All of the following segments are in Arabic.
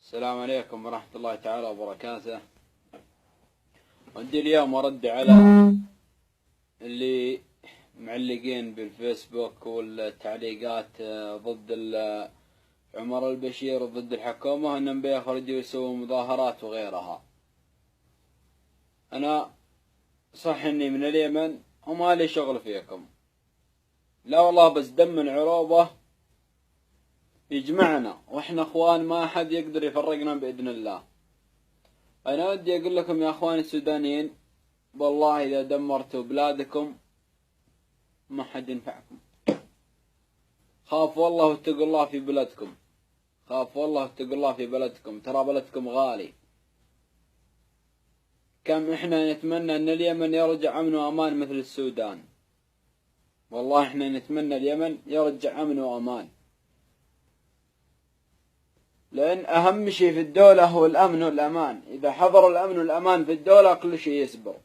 السلام عليكم ورحمة الله تعالى وبركاته. ودي اليوم أرد على اللي معلقين بالفيسبوك والتعليقات ضد عمر البشير وضد الحكومة أنهم بيخرجوا يسووا مظاهرات وغيرها. أنا صح إني من اليمن وما لي شغل فيكم، لا والله، بس دم العروبة يجمعنا وإحنا أخوان، ما أحد يقدر يفرقنا بإذن الله. أنا ودي أقول لكم يا أخواني السودانيين، والله إذا دمرتوا بلادكم ما حد ينفعكم. خافوا الله واتقوا الله في بلدكم، خافوا الله واتقوا الله في بلدكم، ترى بلدكم غالي. كم إحنا نتمنى أن اليمن يرجع أمن وأمان مثل السودان، والله إحنا نتمنى اليمن يرجع أمن وأمان، لأن أهم شيء في الدولة هو الأمن والأمان. إذا حضر الأمن والأمان في الدولة كل شيء يسبر.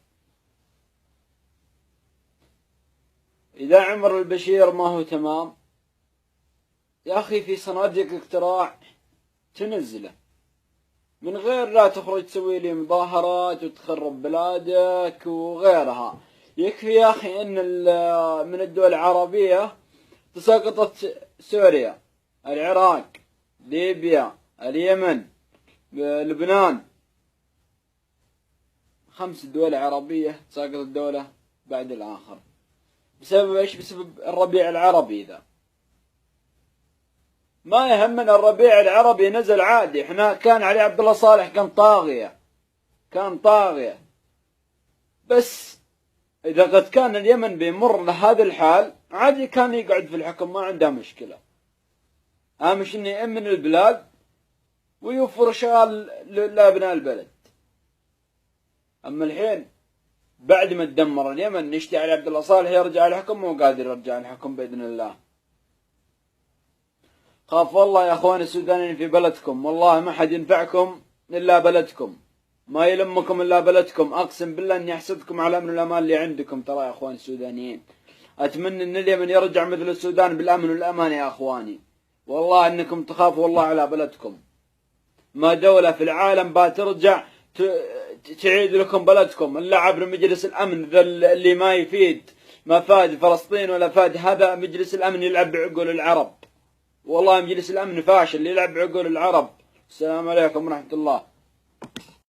إذا عمر البشير ما هو تمام يا أخي، في صناديق اقتراع تنزله من غير لا تخرج تسوي لي مظاهرات وتخرب بلادك وغيرها. يكفي يا أخي أن من الدول العربية تساقطت سوريا، العراق، ليبيا، اليمن، لبنان، 5 دول عربية تساقط الدولة بعد الآخر. بسبب إيش؟ بسبب الربيع العربي. إذا ما يهمنا الربيع العربي نزل عادي، احنا كان علي عبد الله صالح كان طاغية، بس إذا قد كان اليمن بيمر لهذا الحال عادي كان يقعد في الحكم، ما عنده مشكلة. أهم شيء إنه يأمن البلاد ويوفر شغل لأبناء البلد. أما الحين بعد ما تدمر اليمن نشتي علي عبد الله صالح يرجع الحكم، مو قادر يرجع الحكم بإذن الله. خاف والله يا أخواني السودانيين في بلدكم، والله ما حد ينفعكم إلا بلدكم، ما يلمكم إلا بلدكم. أقسم بالله إني أحسدكم على الأمن والأمان اللي عندكم. ترى يا أخواني السودانيين، أتمنى إن اليمن يرجع مثل السودان بالأمن والأمان يا أخواني. والله إنكم تخافوا والله على بلدكم. ما دولة في العالم بترجع تعيد لكم بلدكم إلا عبر مجلس الأمن اللي ما يفيد، ما فاد فلسطين ولا فاد. هذا مجلس الأمن يلعب بعقول العرب، والله مجلس الأمن فاشل يلعب بعقول العرب. السلام عليكم ورحمة الله.